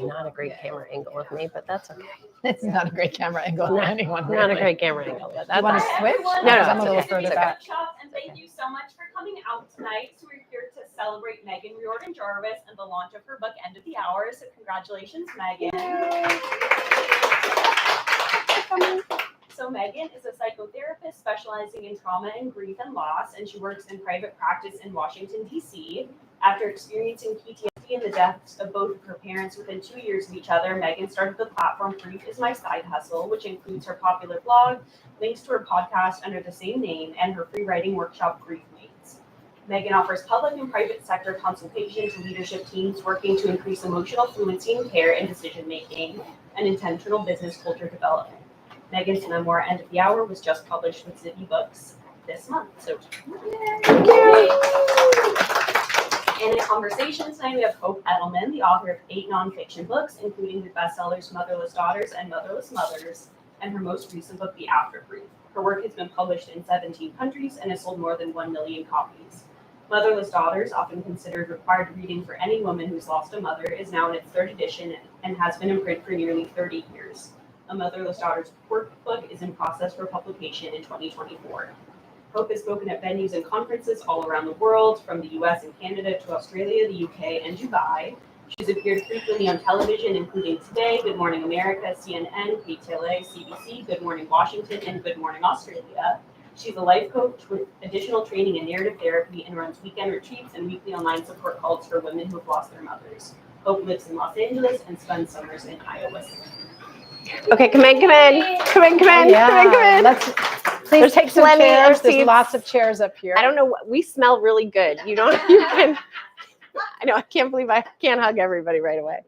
not a great camera angle of me, but that's okay. It's not a great camera angle for anyone. Not a great camera angle, but that's You want to okay. switch? No, I'm a little okay. further It's back. Bookshop, and thank you so much for coming out tonight. So we're here to celebrate Meghan Riordan Jarvis and the launch of her book, End of the Hour. So congratulations, Meghan. So Meghan is a psychotherapist specializing in trauma and grief and loss, and she works in private practice in Washington, D.C. After experiencing PTSD and the deaths of both of her parents within 2 years of each other, Meghan started the platform Grief is My Side Hustle, which includes her popular blog, links to her podcast under the same name, and her free writing workshop, Grief Mates. Meghan offers public and private sector consultation to leadership teams working to increase emotional fluency in care and decision-making and intentional business culture development. Meghan's memoir, End of the Hour, was just published with Zibby Books this month. So, yay! And in conversation tonight, we have Hope Edelman, the author of 8 nonfiction books, including the bestsellers Motherless Daughters and Motherless Mothers, and her most recent book, The Afterproof. Her work has been published in 17 countries and has sold more than 1 million copies. Motherless Daughters, often considered required reading for any woman who's lost a mother, is now in its 3rd edition and has been in print for nearly 30 years. A Motherless Daughters workbook is in process for publication in 2024. Hope has spoken at venues and conferences all around the world, from the US and Canada to Australia, the UK, and Dubai. She's appeared frequently on television, including Today, Good Morning America, CNN, KTLA, CBC, Good Morning Washington, and Good Morning Australia. She's a life coach with additional training in narrative therapy and runs weekend retreats and weekly online support calls for women who have lost their mothers. Hope lives in Los Angeles and spends summers in Iowa. Okay, come in. Please take some chairs. There's lots of chairs up here. I don't know. We smell really good. You can. I know. I can't believe I can't hug everybody right away.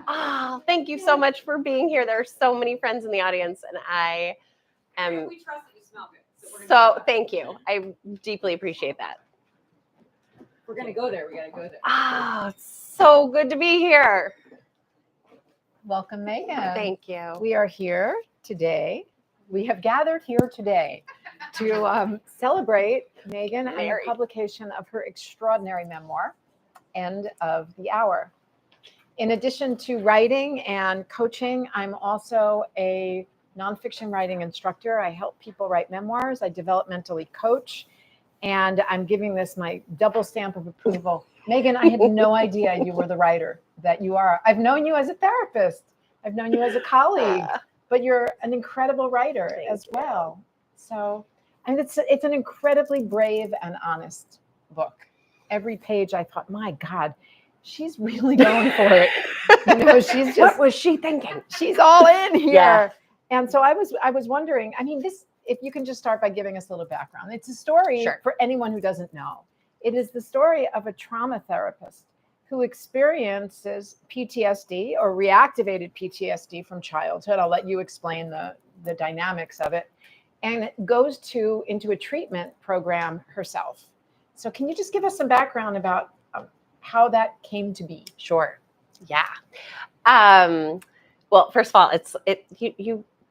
Oh, thank you so much for being here. There are so many friends in the audience, and I am. We trust that you smell good. So thank you. I deeply appreciate that. We're going to go there. We got to go there. Oh, it's so good to be here. Welcome, Meghan. Thank you. We are here today. We have gathered here today to celebrate Meghan and the publication of her extraordinary memoir, End of the Hour. In addition to writing and coaching, I'm also a nonfiction writing instructor. I help people write memoirs. I developmentally coach, and I'm giving this my double stamp of approval. Meghan, I had no idea you were the writer that you are. I've known you as a therapist. I've known you as a colleague, but you're an incredible writer as well. So, and it's an incredibly brave and honest book. Every page I thought, my God, she's really going for it. You know, she's just, what was she thinking? She's all in here. Yeah. And so I was wondering, I mean, if you can just start by giving us a little background. It's a story for anyone who doesn't know. It is the story of a trauma therapist who experiences PTSD or reactivated PTSD from childhood. I'll let you explain the dynamics of it, and goes into a treatment program herself. So can you just give us some background about how that came to be? Sure. Yeah. Well, first of all,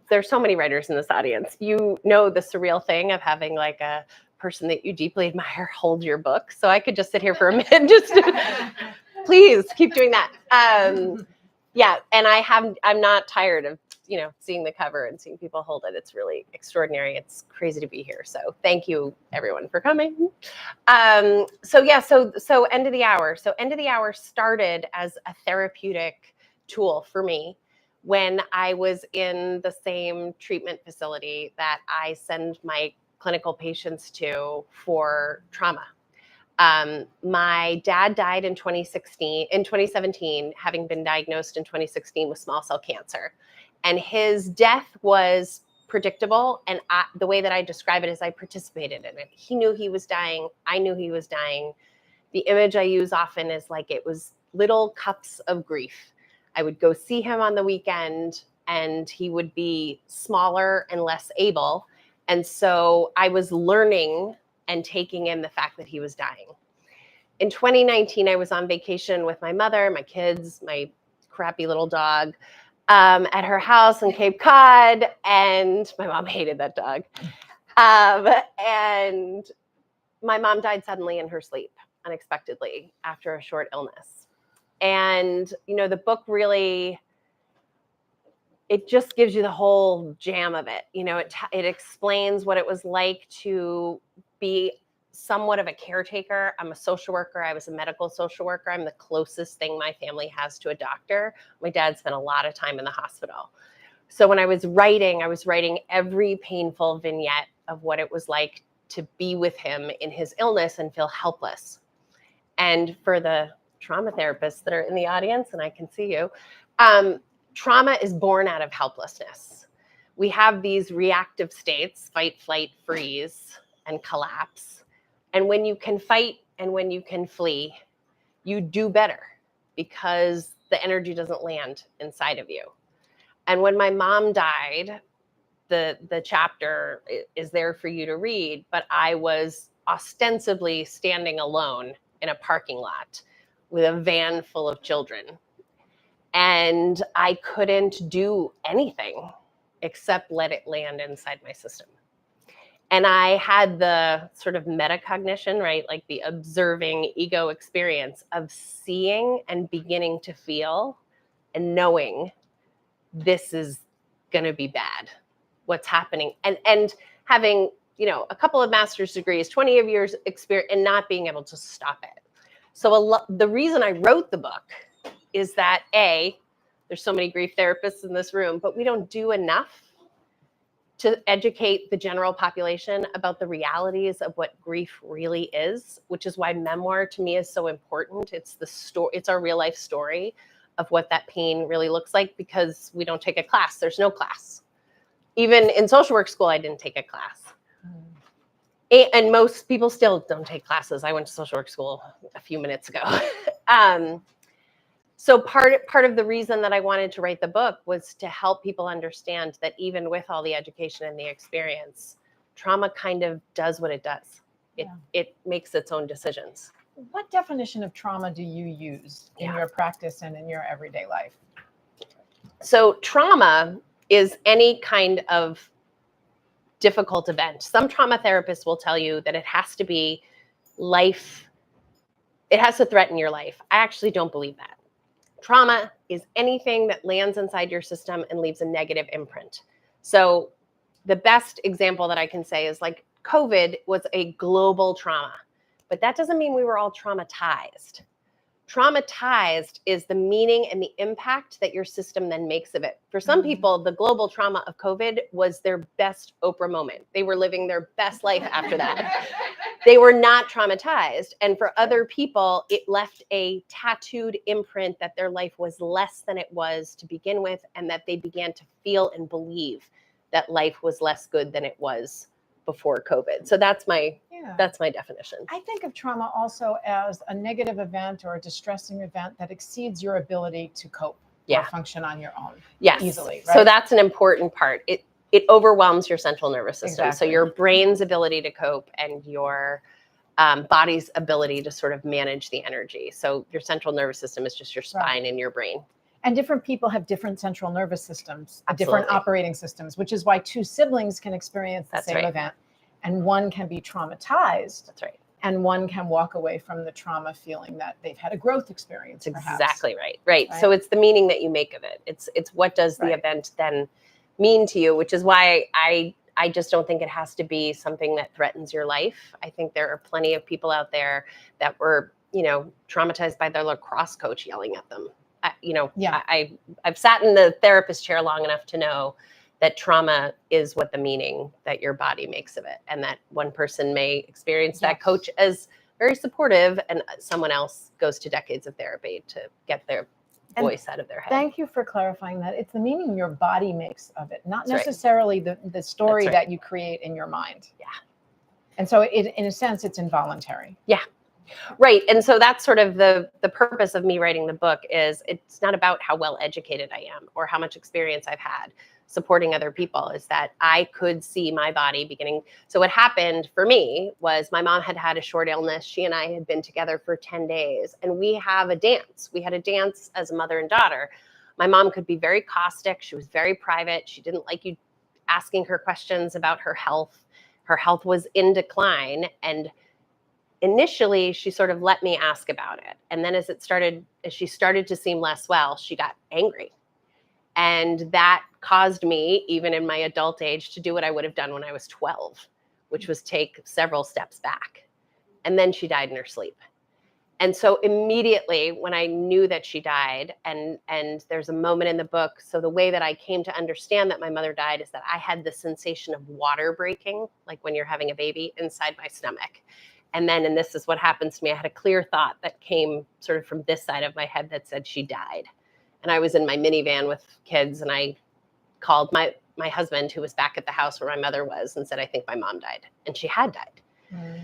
there's so many writers in this audience. You know the surreal thing of having like a person that you deeply admire hold your book. So I could just sit here for a minute, please keep doing that. Yeah, and I'm not tired of seeing the cover and seeing people hold it. It's really extraordinary. It's crazy to be here. So thank you everyone for coming. So End of the Hour. So End of the Hour started as a therapeutic tool for me when I was in the same treatment facility that I send my clinical patients to for trauma. My dad died in 2017, having been diagnosed in 2016 with small cell cancer. And his death was predictable. And the way that I describe it is I participated in it. He knew he was dying. I knew he was dying. The image I use often is like it was little cups of grief. I would go see him on the weekend and he would be smaller and less able. And so I was learning and taking in the fact that he was dying. In 2019, I was on vacation with my mother, my kids, my crappy little dog, at her house in Cape Cod, and my mom hated that dog. And my mom died suddenly in her sleep, unexpectedly, after a short illness. And, the book really, it just gives you the whole jam of it. It explains what it was like to be somewhat of a caretaker. I'm a social worker. I was a medical social worker. I'm the closest thing my family has to a doctor. My dad spent a lot of time in the hospital. So when I was writing every painful vignette of what it was like to be with him in his illness and feel helpless. And for the trauma therapists that are in the audience, and I can see you, trauma is born out of helplessness. We have these reactive states, fight, flight, freeze, and collapse. And when you can fight and when you can flee, you do better because the energy doesn't land inside of you. And when my mom died, the chapter is there for you to read, but I was ostensibly standing alone in a parking lot with a van full of children. And I couldn't do anything except let it land inside my system. And I had the sort of metacognition, right? Like the observing ego experience of seeing and beginning to feel and knowing this is going to be bad, what's happening. And having, a couple of master's degrees, 20 of years experience, and not being able to stop it. So the reason I wrote the book is that there's so many grief therapists in this room, but we don't do enough to educate the general population about the realities of what grief really is, which is why memoir to me is so important. It's it's our real life story of what that pain really looks like, because we don't take a class. There's no class. Even in social work school, I didn't take a class. And most people still don't take classes. I went to social work school a few minutes ago. So part of the reason that I wanted to write the book was to help people understand that even with all the education and the experience, trauma kind of does what it does. It makes its own decisions. What definition of trauma do you use in your practice and in your everyday life? So trauma is any kind of difficult event. Some trauma therapists will tell you that it has to be it has to threaten your life. I actually don't believe that. Trauma is anything that lands inside your system and leaves a negative imprint. So the best example that I can say is like COVID was a global trauma, but that doesn't mean we were all traumatized. Traumatized is the meaning and the impact that your system then makes of it. For some people, the global trauma of COVID was their best Oprah moment. They were living their best life after that. They were not traumatized. And for other people, it left a tattooed imprint that their life was less than it was to begin with, and that they began to feel and believe that life was less good than it was before COVID. So that's my definition. I think of trauma also as a negative event or a distressing event that exceeds your ability to cope or function on your own easily. Right? So that's an important part. It overwhelms your central nervous system. Exactly. So your brain's ability to cope and your body's ability to sort of manage the energy. So your central nervous system is just your spine and your brain. And different people have different central nervous systems, different operating systems, which is why two siblings can experience the same event. And one can be traumatized. That's right. And one can walk away from the trauma feeling that they've had a growth experience. Perhaps. Exactly right. Right. So it's the meaning that you make of it. It's what does the event then mean to you, which is why I just don't think it has to be something that threatens your life. I think there are plenty of people out there that were, traumatized by their lacrosse coach yelling at them. I've sat in the therapist chair long enough to know that trauma is what the meaning that your body makes of it. And that one person may experience that coach as very supportive, and someone else goes to decades of therapy to get their voice out of their head. Thank you for clarifying that. It's the meaning your body makes of it, not necessarily the story that you create in your mind. Yeah. And so in a sense, it's involuntary. Yeah. Right. And so that's sort of the purpose of me writing the book. Is it's not about how well educated I am or how much experience I've had supporting other people, is that I could see my body beginning. So what happened for me was my mom had a short illness. She and I had been together for 10 days, and we have a dance. We had a dance as a mother and daughter. My mom could be very caustic. She was very private. She didn't like you asking her questions about her health. Her health was in decline. And initially she sort of let me ask about it. And then as she started to seem less well, she got angry. And that caused me, even in my adult age, to do what I would have done when I was 12, which was take several steps back. And then she died in her sleep. And so immediately when I knew that she died, and there's a moment in the book, so the way that I came to understand that my mother died is that I had the sensation of water breaking, like when you're having a baby, inside my stomach. And then, and this is what happens to me, I had a clear thought that came sort of from this side of my head that said she died. And I was in my minivan with kids, and I called my husband, who was back at the house where my mother was, and said, I think my mom died. And she had died. Mm.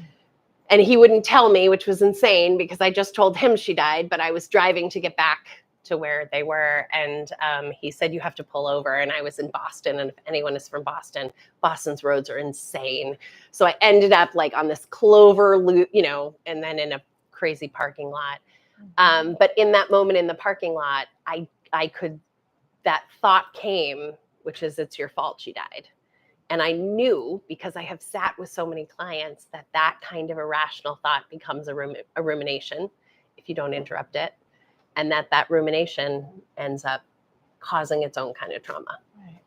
And he wouldn't tell me, which was insane because I just told him she died, but I was driving to get back to where they were. And he said, you have to pull over. And I was in Boston. And if anyone is from Boston, Boston's roads are insane. So I ended up like on this clover loop, you know, and then in a crazy parking lot. But in that moment in the parking lot, that thought came, which is, it's your fault she died. And I knew, because I have sat with so many clients, that kind of irrational thought becomes a rumination if you don't interrupt it. And that rumination ends up causing its own kind of trauma. Right.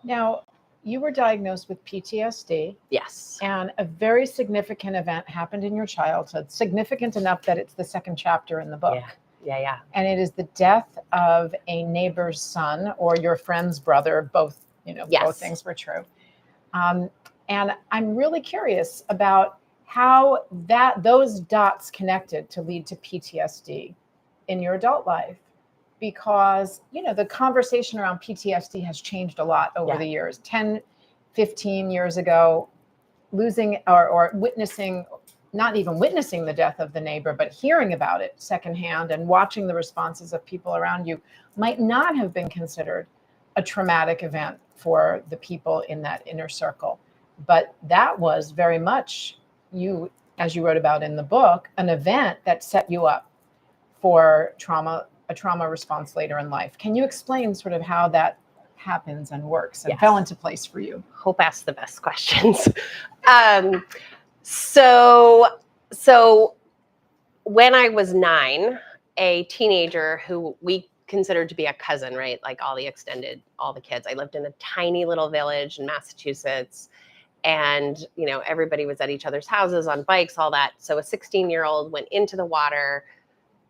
Now, you were diagnosed with PTSD. Yes. And a very significant event happened in your childhood, significant enough that it's the second chapter in the book. Yeah. And it is the death of a neighbor's son or your friend's brother, both. Yes. Both things were true. And I'm really curious about how those dots connected to lead to PTSD in your adult life, because, the conversation around PTSD has changed a lot over the years. 10, 15 years ago, losing or witnessing, not even witnessing the death of the neighbor, but hearing about it secondhand and watching the responses of people around you might not have been considered a traumatic event for the people in that inner circle. But that was very much as you wrote about in the book, an event that set you up for a trauma response later in life. Can you explain sort of how that happens and works and fell into place for you? Hope asked the best questions. So when I was 9, a teenager who we considered to be a cousin, right? Like all the kids. I lived in a tiny little village in Massachusetts, and, everybody was at each other's houses on bikes, all that. So a 16-year-old went into the water.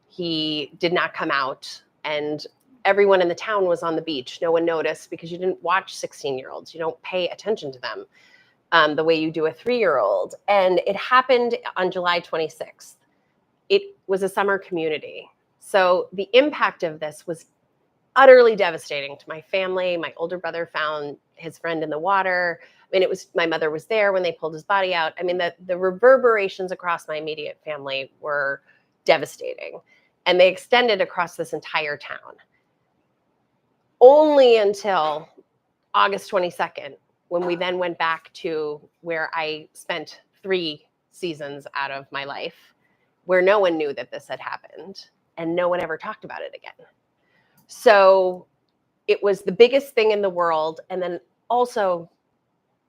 He did not come out, and everyone in the town was on the beach. No one noticed because you didn't watch 16-year-olds. You don't pay attention to them the way you do a 3-year-old. And it happened on July 26th. It was a summer community. So the impact of this was utterly devastating to my family. My older brother found his friend in the water. I mean, my mother was there when they pulled his body out. I mean, the reverberations across my immediate family were devastating. And they extended across this entire town. Only until August 22nd, when we then went back to where I spent 3 seasons out of my life, where no one knew that this had happened. And no one ever talked about it again. So it was the biggest thing in the world, and then also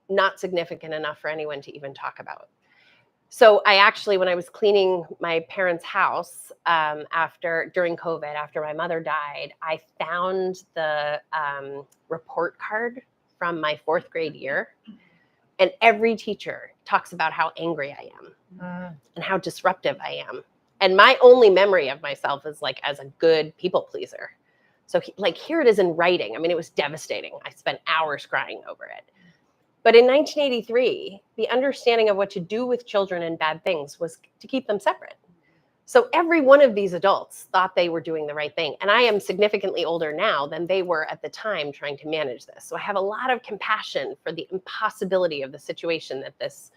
not significant enough for anyone to even talk about. So I actually, when I was cleaning my parents' house during COVID, after my mother died, I found the report card from my 4th grade year. And every teacher talks about how angry I am and how disruptive I am. And my only memory of myself is like as a good people pleaser. So here it is in writing. I mean, it was devastating. I spent hours crying over it. But in 1983, the understanding of what to do with children and bad things was to keep them separate. So every one of these adults thought they were doing the right thing. And I am significantly older now than they were at the time trying to manage this. So I have a lot of compassion for the impossibility of the situation that this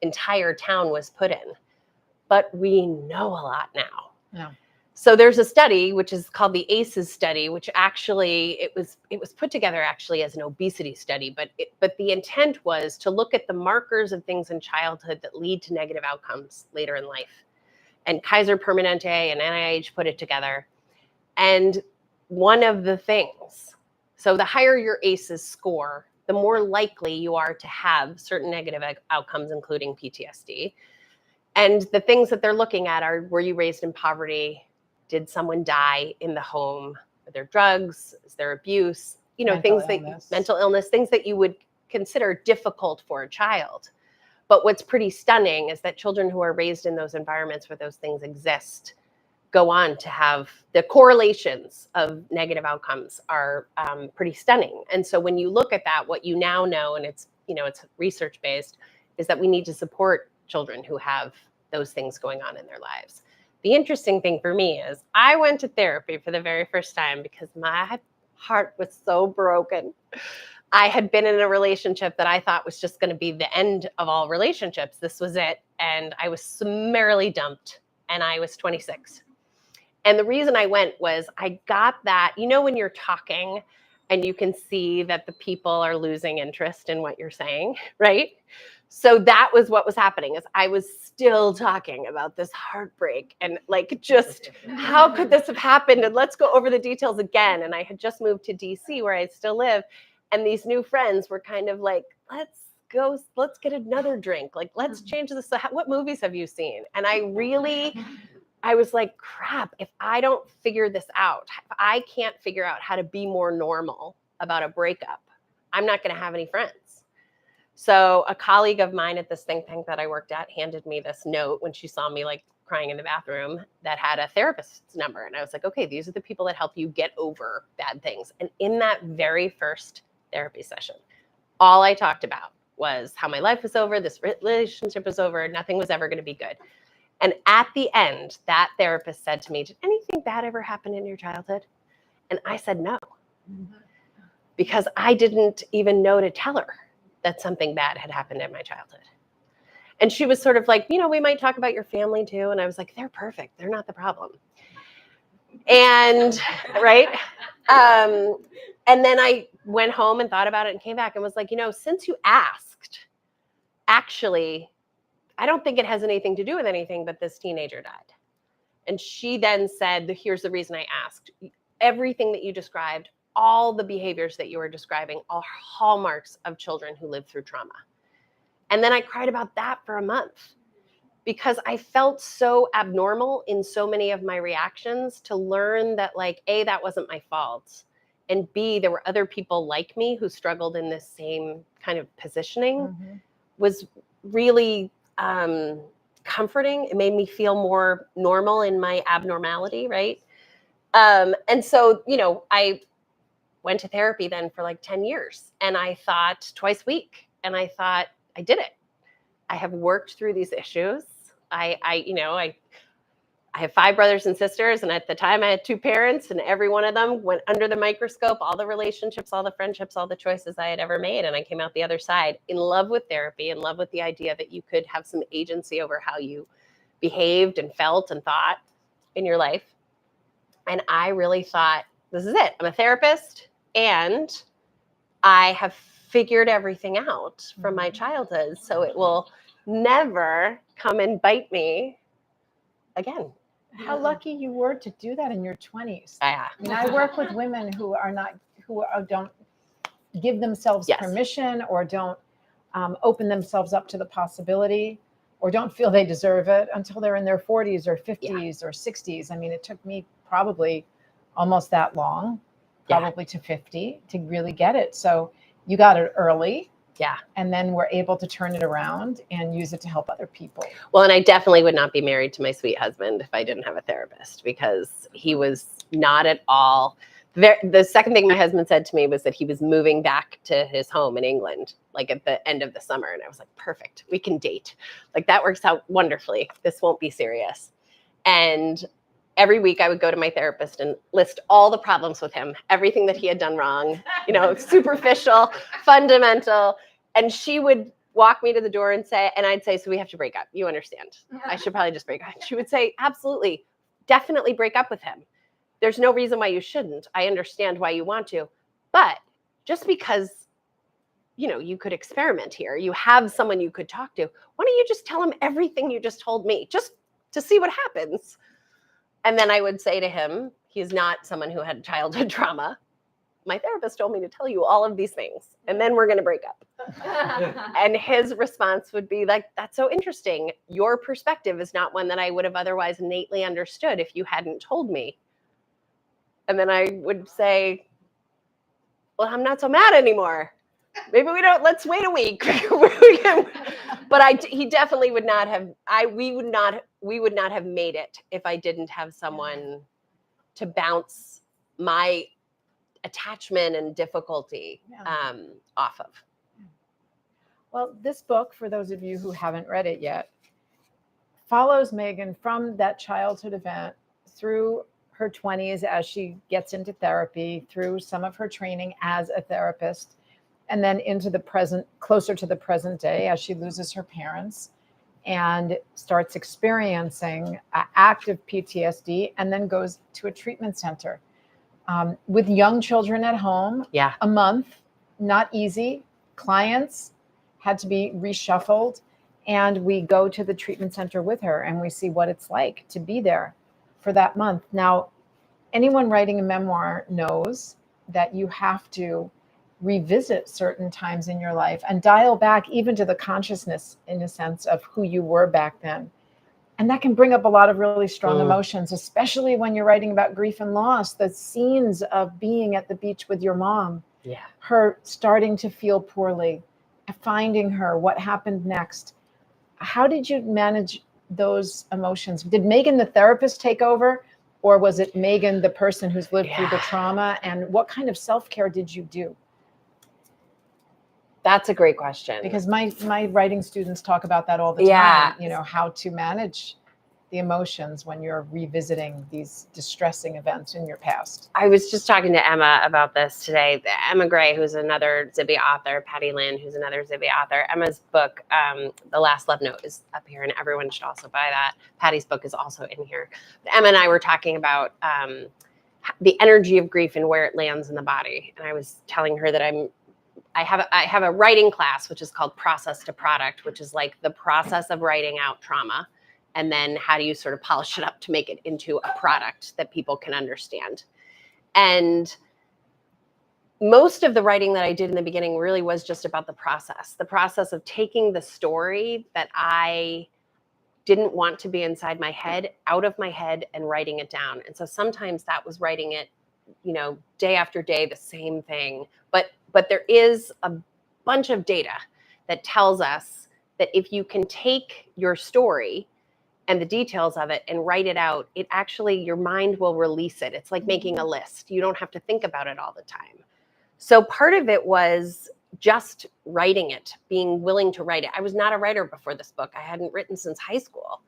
entire town was put in. But we know a lot now. Yeah. So there's a study which is called the ACEs study, which actually it was put together actually as an obesity study, but the intent was to look at the markers of things in childhood that lead to negative outcomes later in life. And Kaiser Permanente and NIH put it together. And one of the things, so the higher your ACEs score, the more likely you are to have certain negative outcomes, including PTSD. And the things that they're looking at are, were you raised in poverty? Did someone die in the home? Are there drugs? Is there abuse? You know, mental illness, things that you would consider difficult for a child. But what's pretty stunning is that children who are raised in those environments where those things exist go on to have the correlations of negative outcomes are pretty stunning. And so when you look at that, what you now know, and it's, you know, it's research based, is that we need to support children who have those things going on in their lives. The interesting thing for me is I went to therapy for the very first time because my heart was so broken. I had been in a relationship that I thought was just going to be the end of all relationships. This was it. And I was summarily dumped, and I was 26. And the reason I went was I got that, you know, when you're talking and you can see that the people are losing interest in what you're saying, right? So that was what was happening, is I was still talking about this heartbreak and like, just how could this have happened? And let's go over the details again. And I had just moved to DC where I still live. And these new friends were kind of like, let's get another drink. Like, let's change this. What movies have you seen? And I was like, crap, if I don't figure this out, if I can't figure out how to be more normal about a breakup, I'm not going to have any friends. So a colleague of mine at this think tank that I worked at handed me this note when she saw me like crying in the bathroom that had a therapist's number. And I was like, okay, these are the people that help you get over bad things. And in that very first therapy session, all I talked about was how my life was over, this relationship was over, nothing was ever going to be good. And at the end, that therapist said to me, did anything bad ever happen in your childhood? And I said no, because I didn't even know to tell her that something bad had happened in my childhood. And she was sort of like, you know, we might talk about your family too. And I was like, they're perfect. They're not the problem. And right. And then I went home and thought about it and came back and was like, you know, since you asked, actually, I don't think it has anything to do with anything, but this teenager died. And she then said, here's the reason I asked. Everything that you described, all the behaviors that you were describing, are hallmarks of children who live through trauma. And then I cried about that for a month because I felt so abnormal in so many of my reactions, to learn that, like, A, that wasn't my fault. And B, there were other people like me who struggled in this same kind of positioning, was really comforting. It made me feel more normal in my abnormality, right? And so, you know, I went to therapy then for like 10 years, and I thought twice a week, and I thought, I did it. I have worked through these issues. I have 5 brothers and sisters, and at the time I had 2 parents, and every one of them went under the microscope, all the relationships, all the friendships, all the choices I had ever made. And I came out the other side in love with therapy, in love with the idea that you could have some agency over how you behaved and felt and thought in your life. And I really thought, this is it. I'm a therapist, and I have figured everything out from my childhood, so it will never come and bite me again. How lucky you were to do that in your 20s. Yeah. I mean, I work with women who don't give themselves permission, or don't open themselves up to the possibility, or don't feel they deserve it until they're in their 40s or 50s or 60s. I mean, it took me probably almost that long, probably to 50, to really get it. So you got it early. Yeah. And then we're able to turn it around and use it to help other people. Well, and I definitely would not be married to my sweet husband if I didn't have a therapist, because he was not at all. The second thing my husband said to me was that he was moving back to his home in England, like at the end of the summer. And I was like, perfect, we can date. Like, that works out wonderfully. This won't be serious. And every week I would go to my therapist and list all the problems with him, everything that he had done wrong, you know, superficial, fundamental. And she would walk me to the door and say, and I'd say, so we have to break up. You understand. I should probably just break up. She would say, absolutely, definitely break up with him. There's no reason why you shouldn't. I understand why you want to. But just because, you know, you could experiment here, you have someone you could talk to, why don't you just tell him everything you just told me, just to see what happens? And then I would say to him, he's not someone who had childhood trauma. my therapist told me to tell you all of these things, and then we're going to break up. And his response would be like, that's so interesting. Your perspective is not one that I would have otherwise innately understood if you hadn't told me. And then I would say, well, I'm not so mad anymore. Maybe let's wait a week. But he definitely would not have, we would not have made it if I didn't have someone to bounce my attachment and difficulty off of. Well, this book, for those of you who haven't read it yet, follows Meghan from that childhood event through her 20s as she gets into therapy, through some of her training as a therapist, and then into the present, closer to the present day as she loses her parents and starts experiencing active PTSD, and then goes to a treatment center with young children at home. Yeah. A month, not easy. Clients had to be reshuffled, and we go to the treatment center with her and we see what it's like to be there for that month. Now, anyone writing a memoir knows that you have to revisit certain times in your life and dial back even to the consciousness, in a sense, of who you were back then. And that can bring up a lot of really strong emotions, especially when you're writing about grief and loss. The scenes of being at the beach with your mom, her starting to feel poorly, finding her, what happened next. How did you manage those emotions? Did Meghan, the therapist, take over? Or was it Meghan, the person who's lived through the trauma? And what kind of self-care did you do? That's a great question. Because my writing students talk about that all the time, you know, how to manage the emotions when you're revisiting these distressing events in your past. I was just talking to Emma about this today. Emma Gray, who's another Zibby author, Patty Lynn, who's another Zibby author. Emma's book, The Last Love Note, is up here, and everyone should also buy that. Patty's book is also in here. But Emma and I were talking about the energy of grief and where it lands in the body. And I was telling her that I have a writing class, which is called Process to Product, which is like the process of writing out trauma. And then how do you sort of polish it up to make it into a product that people can understand? And most of the writing that I did in the beginning really was just about the process of taking the story that I didn't want to be inside my head, out of my head, and writing it down. And so sometimes that was writing it, you know, day after day, the same thing. But there is a bunch of data that tells us that if you can take your story and the details of it and write it out, it actually, your mind will release it. It's like making a list. You don't have to think about it all the time. So part of it was just writing it, being willing to write it. I was not a writer before this book. I hadn't written since high school.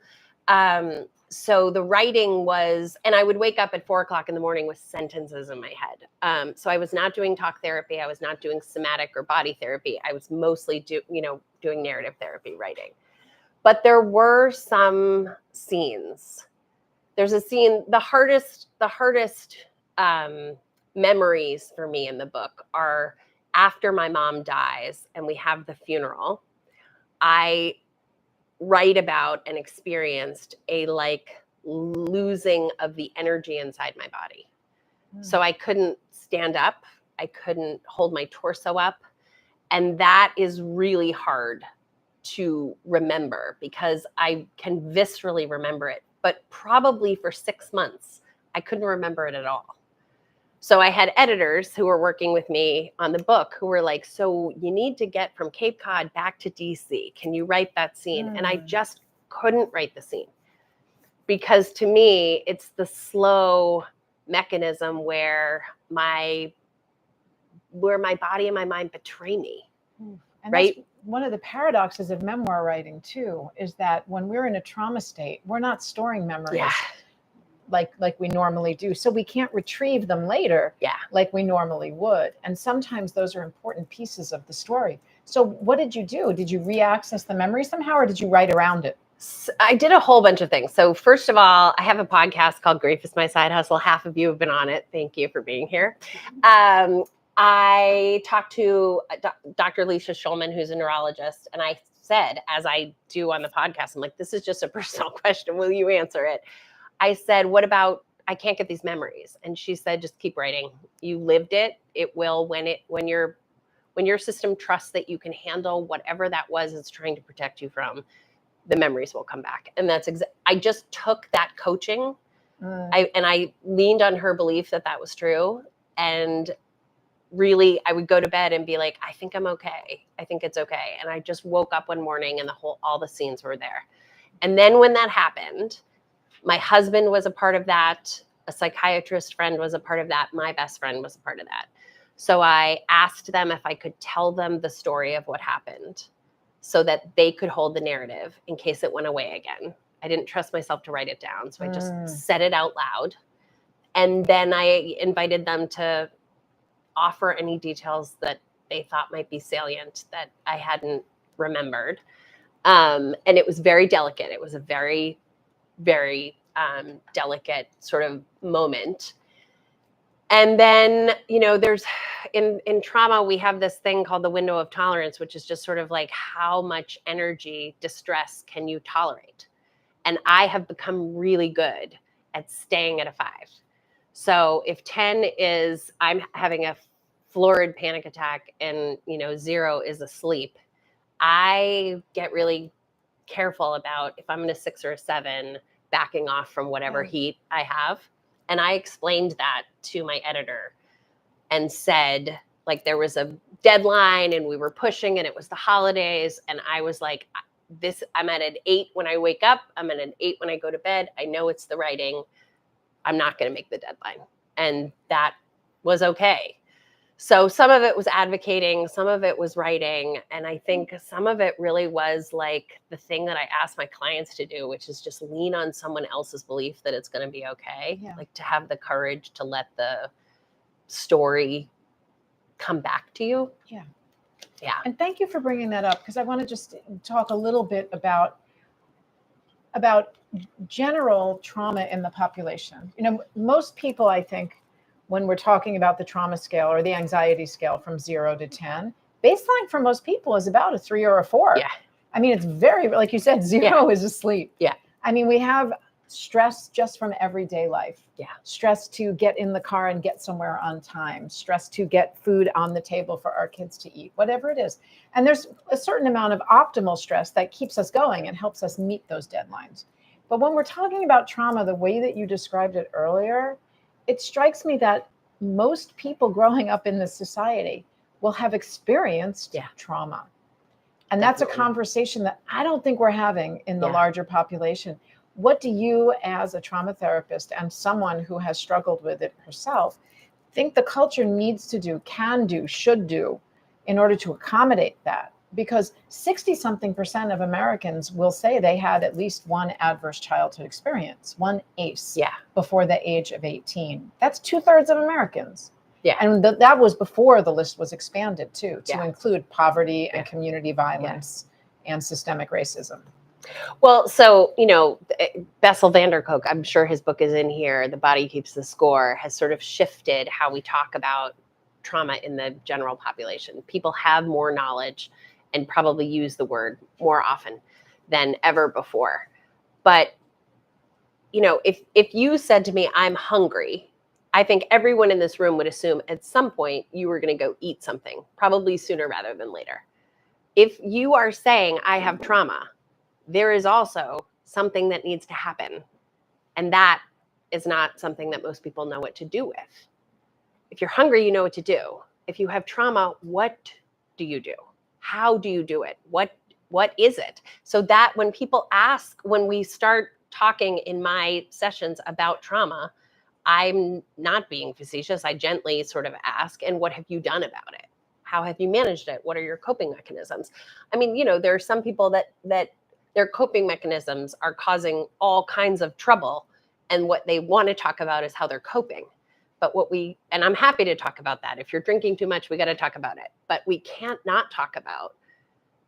So the writing was, and I would wake up at 4 o'clock in the morning with sentences in my head. So I was not doing talk therapy. I was not doing somatic or body therapy. I was mostly doing narrative therapy writing. But there were some scenes. There's a scene, the hardest memories for me in the book are after my mom dies and we have the funeral. I write about and experienced a losing of the energy inside my body. So I couldn't stand up. I couldn't hold my torso up. And that is really hard to remember because I can viscerally remember it, but probably for 6 months, I couldn't remember it at all. So I had editors who were working with me on the book who were like, so you need to get from Cape Cod back to DC. Can you write that scene? And I just couldn't write the scene because to me, it's the slow mechanism where my body and my mind betray me. And right? that's one of the paradoxes of memoir writing too, is that when we're in a trauma state, we're not storing memories like we normally do. So we can't retrieve them later like we normally would. And sometimes those are important pieces of the story. So what did you do? Did you re-access the memory somehow, or did you write around it? I did a whole bunch of things. So first of all, I have a podcast called Grief is My Side Hustle. Half of you have been on it. Thank you for being here. I talked to Dr. Alicia Schulman, who's a neurologist, and I said, as I do on the podcast, I'm like, this is just a personal question. Will you answer it? I said, what about I can't get these memories. And she said, just keep writing. You lived it. It will, when your system trusts that you can handle whatever that was it's trying to protect you from, the memories will come back. And that's I just took that coaching. I leaned on her belief that that was true. And really, I would go to bed and be like, I think I'm okay. I think it's okay. And I just woke up one morning and all the scenes were there. And then when that happened, my husband was a part of that. A psychiatrist friend was a part of that. My best friend was a part of that. So I asked them if I could tell them the story of what happened so that they could hold the narrative in case it went away again. I didn't trust myself to write it down. So I just said it out loud. And then I invited them to offer any details that they thought might be salient that I hadn't remembered. And it was very delicate. It was a very, very delicate sort of moment. And then, there's in trauma, we have this thing called the window of tolerance, which is just sort of like how much energy distress can you tolerate? And I have become really good at staying at a 5. So if 10 is I'm having a florid panic attack and 0 is asleep, I get really careful about if I'm in a 6 or a 7 backing off from whatever heat I have. And I explained that to my editor and said, like, there was a deadline and we were pushing and it was the holidays. And I was like, I'm at an 8 when I wake up. I'm at an 8 when I go to bed. I know it's the writing. I'm not going to make the deadline. And that was okay. So some of it was advocating, some of it was writing. And I think some of it really was like the thing that I asked my clients to do, which is just lean on someone else's belief that it's going to be okay. Yeah. Like to have the courage to let the story come back to you. Yeah. Yeah. And thank you for bringing that up, because I want to just talk a little bit about general trauma in the population. Most people, I think, when we're talking about the trauma scale or the anxiety scale from 0 to 10, baseline for most people is about a 3 or a 4. Yeah. I mean, it's very, like you said, 0 is asleep. Yeah. I mean, we have stress just from everyday life. Yeah. Stress to get in the car and get somewhere on time. Stress to get food on the table for our kids to eat, whatever it is. And there's a certain amount of optimal stress that keeps us going and helps us meet those deadlines. But when we're talking about trauma, the way that you described it earlier, it strikes me that most people growing up in this society will have experienced trauma. And that's a conversation that I don't think we're having in the larger population. What do you, as a trauma therapist and someone who has struggled with it herself, think the culture needs to do, can do, should do in order to accommodate that? Because 60-something% of Americans will say they had at least one adverse childhood experience, one ACE, before the age of 18. That's 2/3 of Americans. Yeah. And that was before the list was expanded too, to include poverty and community violence and systemic racism. Well, so, Bessel van der Kolk, I'm sure his book is in here, The Body Keeps the Score, has sort of shifted how we talk about trauma in the general population. People have more knowledge and probably use the word more often than ever before. But, if you said to me, I'm hungry, I think everyone in this room would assume at some point you were going to go eat something, probably sooner rather than later. If you are saying I have trauma, there is also something that needs to happen. And that is not something that most people know what to do with. If you're hungry, you know what to do. If you have trauma, what do you do? How do you do it? What is it? So that when people ask, when we start talking in my sessions about trauma, I'm not being facetious. I gently sort of ask, and what have you done about it? How have you managed it? What are your coping mechanisms? I mean, there are some people that their coping mechanisms are causing all kinds of trouble. And what they want to talk about is how they're coping. But and I'm happy to talk about that. If you're drinking too much, we got to talk about it. But we can't not talk about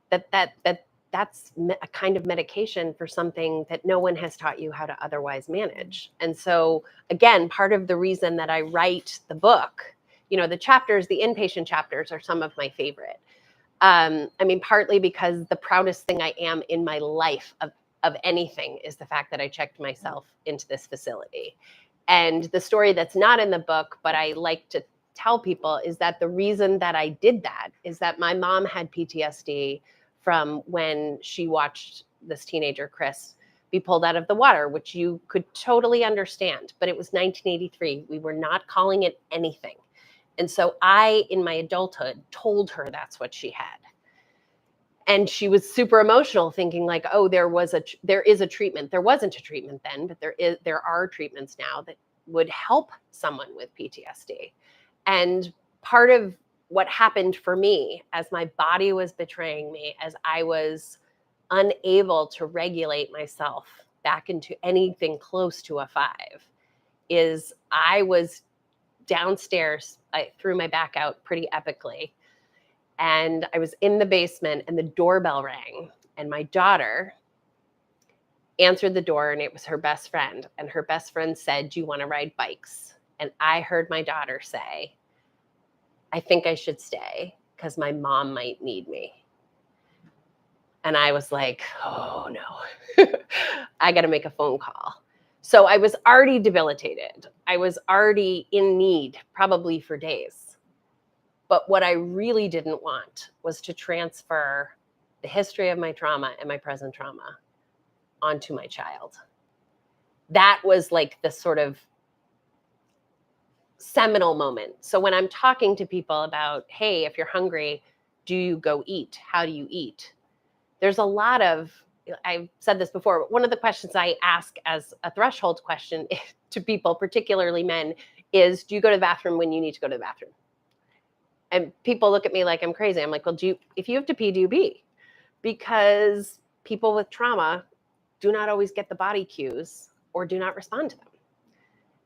that's a kind of medication for something that no one has taught you how to otherwise manage. And so, again, part of the reason that I write the book, the chapters, the inpatient chapters are some of my favorite. Partly because the proudest thing I am in my life of anything is the fact that I checked myself into this facility. And the story that's not in the book, but I like to tell people, is that the reason that I did that is that my mom had PTSD from when she watched this teenager, Chris, be pulled out of the water, which you could totally understand. But it was 1983. We were not calling it anything. And so I, in my adulthood, told her that's what she had. And she was super emotional, thinking like, oh, there is a treatment. There wasn't a treatment then, but there are treatments now that would help someone with PTSD. And part of what happened for me as my body was betraying me, as I was unable to regulate myself back into anything close to a 5, is I was downstairs. I threw my back out pretty epically. And I was in the basement and the doorbell rang, and my daughter answered the door, and it was her best friend. And her best friend said, "Do you want to ride bikes?" And I heard my daughter say, "I think I should stay because my mom might need me." And I was like, oh no, I got to make a phone call. So I was already debilitated. I was already in need, probably for days. But what I really didn't want was to transfer the history of my trauma and my present trauma onto my child. That was like the sort of seminal moment. So when I'm talking to people about, hey, if you're hungry, do you go eat? How do you eat? There's a lot of, I've said this before, but one of the questions I ask as a threshold question to people, particularly men, is, do you go to the bathroom when you need to go to the bathroom? And people look at me like I'm crazy. I'm like, well, if you have to pee, do you pee? Because people with trauma do not always get the body cues or do not respond to them.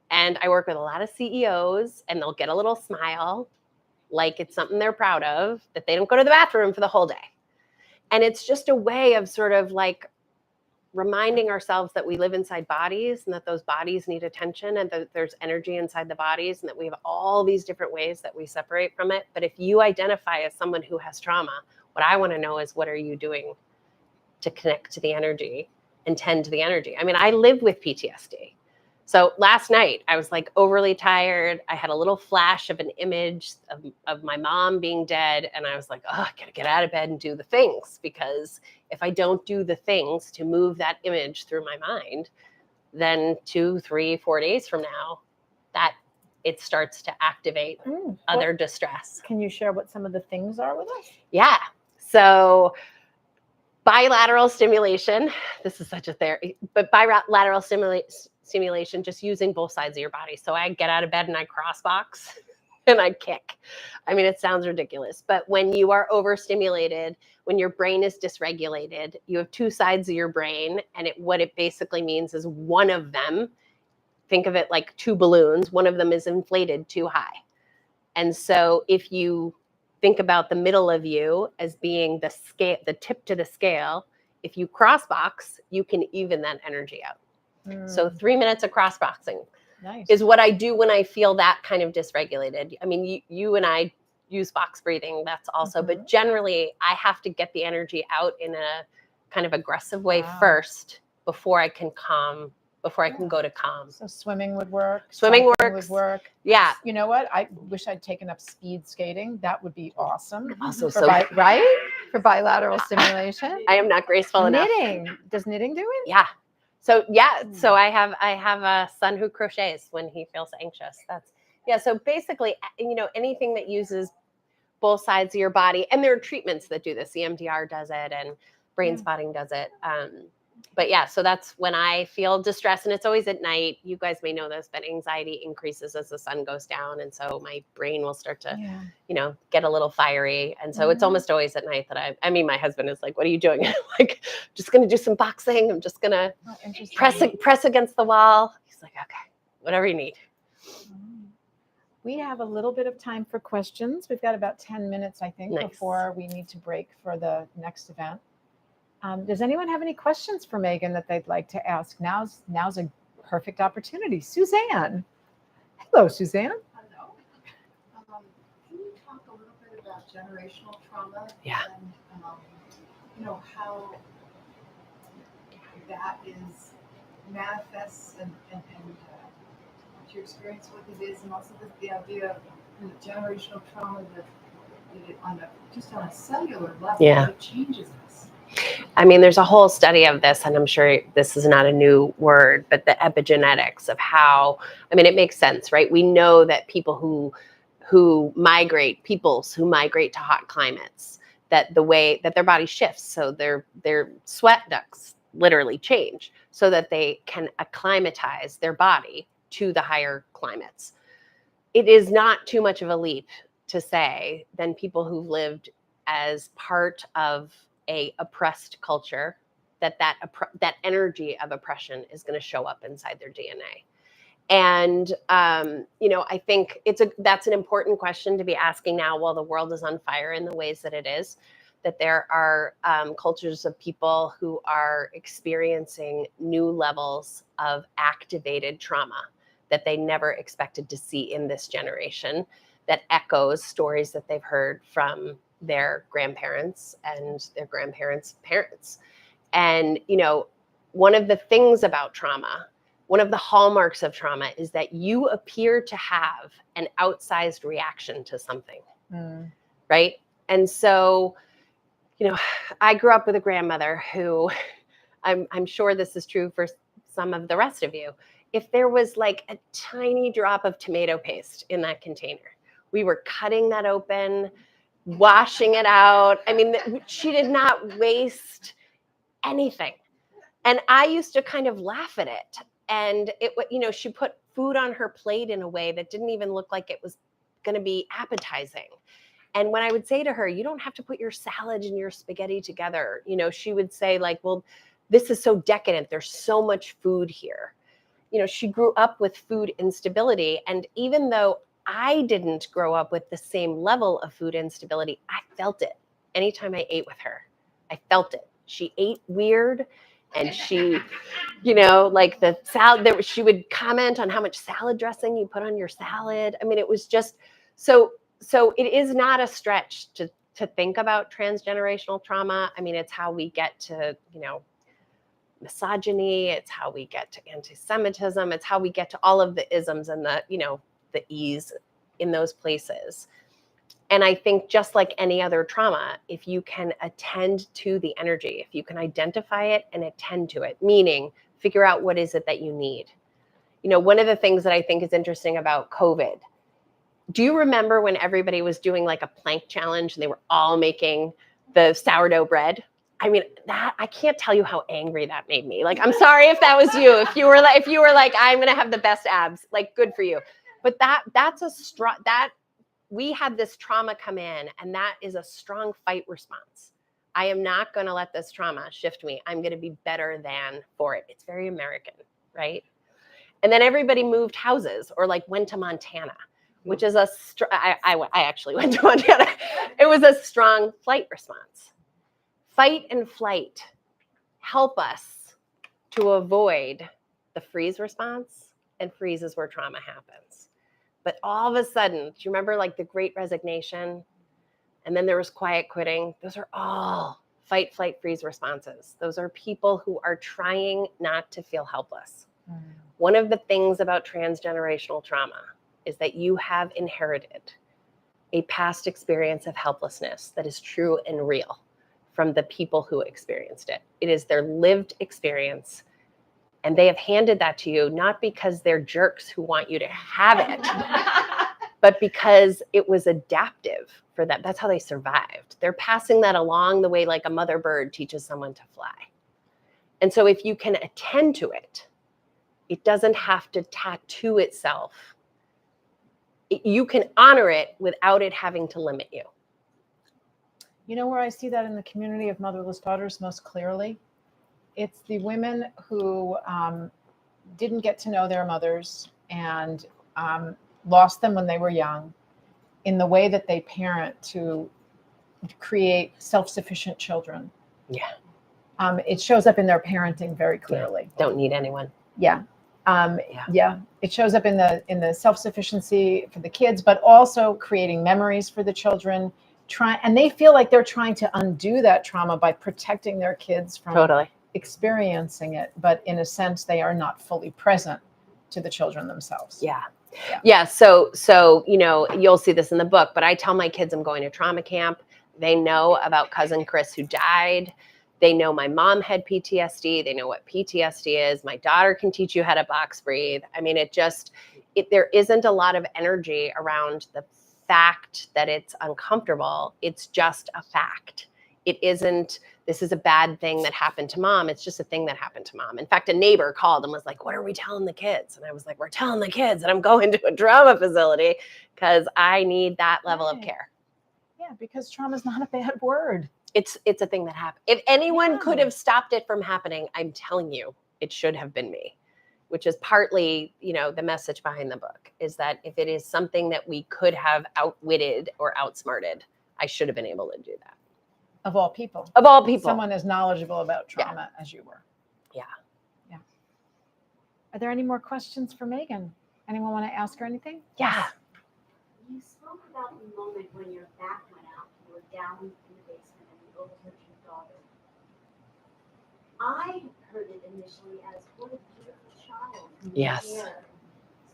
And I work with a lot of CEOs, and they'll get a little smile, like it's something they're proud of, that they don't go to the bathroom for the whole day. And it's just a way of sort of like reminding ourselves that we live inside bodies, and that those bodies need attention, and that there's energy inside the bodies, and that we have all these different ways that we separate from it. But if you identify as someone who has trauma, what I want to know is, what are you doing to connect to the energy and tend to the energy? I mean, I live with PTSD. So last night I was like overly tired. I had a little flash of an image of my mom being dead. And I was like, oh, I gotta get out of bed and do the things, because if I don't do the things to move that image through my mind, then 2, 3, 4 days from now, that it starts to activate other distress. Can you share what some of the things are with us? Yeah. So bilateral stimulation, this is such a therapy, but bilateral stimulation, just using both sides of your body. So I get out of bed and I crossbox and I kick. I mean, it sounds ridiculous, but when you are overstimulated, when your brain is dysregulated, you have 2 sides of your brain, and what it basically means is one of them, think of it like 2 balloons, one of them is inflated too high. And so if you think about the middle of you as being the scale, the tip to the scale, if you crossbox, you can even that energy out. So 3 minutes of crossboxing is what I do when I feel that kind of dysregulated. I mean, you and I use box breathing, that's also, but generally I have to get the energy out in a kind of aggressive way first before I can calm, before I can go to calm. So swimming would work. Swimming cycling works. would work. Yeah. You know what? I wish I'd taken up speed skating. That would be awesome. Also, right? For bilateral stimulation. I am not graceful enough. Knitting. Does knitting do it? Yeah. So so I have a son who crochets when he feels anxious. So basically, anything that uses both sides of your body, and there are treatments that do this. EMDR does it, and brain spotting does it. But yeah, so that's when I feel distress, and it's always at night. You guys may know this, but anxiety increases as the sun goes down, and so my brain will start to, get a little fiery, and so it's almost always at night that I mean, my husband is like, "What are you doing?" I'm like, "Just gonna do some boxing. I'm just gonna press against the wall." He's like, "Okay, whatever you need." We have a little bit of time for questions. We've got about 10 minutes, I think, before we need to break for the next event. Does anyone have any questions for Meghan that they'd like to ask? Now's a perfect opportunity. Suzanne. Hello, Suzanne. Hello. Can you talk a little bit about generational trauma? Yeah. And, how that is manifests and your experience with it is, and also the idea of generational trauma that just on a cellular level, Yeah. it changes us. I mean, there's a whole study of this, and I'm sure this is not a new word, but the epigenetics of how, I mean, it makes sense, right? We know that peoples who migrate to hot climates, that the way that their body shifts, so their sweat ducts literally change so that they can acclimatize their body to the higher climates. It is not too much of a leap to say than people who've lived as part of a oppressed culture, that energy of oppression is going to show up inside their DNA. And I think that's an important question to be asking now while the world is on fire in the ways that it is, that there are cultures of people who are experiencing new levels of activated trauma that they never expected to see in this generation, that echoes stories that they've heard from their grandparents and their grandparents' parents. And, one of the things about trauma, one of the hallmarks of trauma, is that you appear to have an outsized reaction to something, right? And so, I grew up with a grandmother who, I'm sure this is true for some of the rest of you. If there was like a tiny drop of tomato paste in that container, we were cutting that open, washing it out. I mean, she did not waste anything. And I used to kind of laugh at it. And she put food on her plate in a way that didn't even look like it was going to be appetizing. And when I would say to her, you don't have to put your salad and your spaghetti together, she would say like, well, this is so decadent. There's so much food here. She grew up with food instability. And even though I didn't grow up with the same level of food instability, I felt it. Anytime I ate with her, I felt it. She ate weird. And she, like the salad, she would comment on how much salad dressing you put on your salad. I mean, it was just so it is not a stretch to think about transgenerational trauma. I mean, it's how we get to, misogyny. It's how we get to anti-Semitism. It's how we get to all of the isms and the E's in those places. And I think just like any other trauma, if you can attend to the energy, if you can identify it and attend to it, meaning figure out what is it that you need. One of the things that I think is interesting about COVID, do you remember when everybody was doing like a plank challenge and they were all making the sourdough bread? I mean, that I can't tell you how angry that made me. Like, I'm sorry if that was you. If you were like, I'm going to have the best abs, like, good for you. But that's a strong, that we had this trauma come in, and that is a strong fight response. I am not going to let this trauma shift me. I'm going to be better than for it. It's very American, right? And then everybody moved houses or like went to Montana, which is I actually went to Montana. It was a strong flight response. Fight and flight help us to avoid the freeze response, and freeze is where trauma happens. But all of a sudden, do you remember like the Great Resignation? And then there was quiet quitting. Those are all fight, flight, freeze responses. Those are people who are trying not to feel helpless. One of the things about transgenerational trauma is that you have inherited a past experience of helplessness that is true and real from the people who experienced it. It is their lived experience. And they have handed that to you, not because they're jerks who want you to have it, but because it was adaptive for them. That's how they survived. They're passing that along the way like a mother bird teaches someone to fly. And so if you can attend to it, it doesn't have to tattoo itself. You can honor it without it having to limit you. You know where I see that in the community of motherless daughters most clearly? It's the women who didn't get to know their mothers and lost them when they were young, in the way that they parent to create self-sufficient children. Yeah. It shows up in their parenting very clearly. Yeah. Don't need anyone. Yeah. Yeah. It shows up in the self-sufficiency for the kids, but also creating memories for the children. And they feel like they're trying to undo that trauma by protecting their kids from Totally experiencing it. But in a sense, they are not fully present to the children themselves. Yeah. Yeah. Yeah. So, you know, you'll see this in the book, but I tell my kids I'm going to trauma camp. They know about cousin Chris who died. They know my mom had PTSD. They know what PTSD is. My daughter can teach you how to box breathe. I mean, there isn't a lot of energy around the fact that it's uncomfortable. It's just a fact. It isn't, this is a bad thing that happened to mom. It's just a thing that happened to mom. In fact, a neighbor called and was like, what are we telling the kids? And I was like, we're telling the kids that I'm going to a trauma facility because I need that level of Right. care. Yeah, because trauma is not a bad word. It's a thing that happened. If anyone Yeah. could have stopped it from happening, I'm telling you, it should have been me, which is partly, you know, the message behind the book is that if it is something that we could have outwitted or outsmarted, I should have been able to do that. Of all people. Of all people. Someone as knowledgeable about trauma as you were. Yeah. Yeah. Are there any more questions for Meghan? Anyone want to ask her anything? Yeah. You spoke about the moment when your back went out. You were down in the basement and you overheard your daughter. I heard it initially as what a beautiful child. who Yes. cared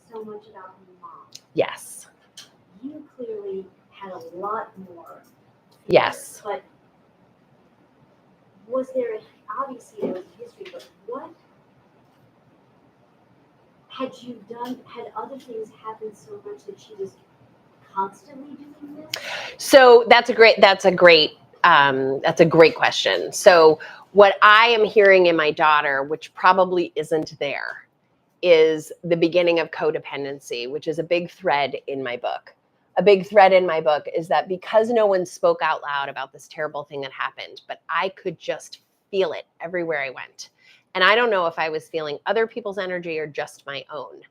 so much about her mom. Yes. You clearly had a lot more. fear, Yes. But was there, obviously there was a history, but what had you done, had other things happened so much that she was constantly doing this? So that's a great question. So what I am hearing in my daughter, which probably isn't there, is the beginning of codependency, which is a big thread in my book. A big thread in my book is that because no one spoke out loud about this terrible thing that happened, but I could just feel it everywhere I went. And I don't know if I was feeling other people's energy or just my own.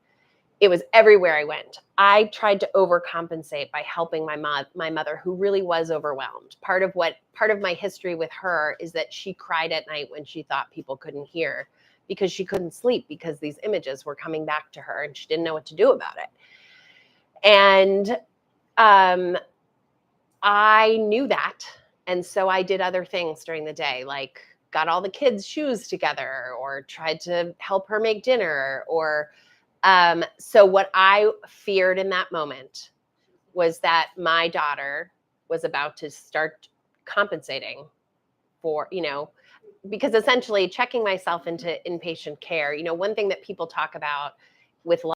It was everywhere I went. I tried to overcompensate by helping my mother, who really was overwhelmed. Part of my history with her is that she cried at night when she thought people couldn't hear because she couldn't sleep because these images were coming back to her and she didn't know what to do about it. And I knew that. And so I did other things during the day, like got all the kids' shoes together or tried to help her make dinner or so what I feared in that moment was that my daughter was about to start compensating for, you know, because essentially checking myself into inpatient care, you know, one thing that people talk about with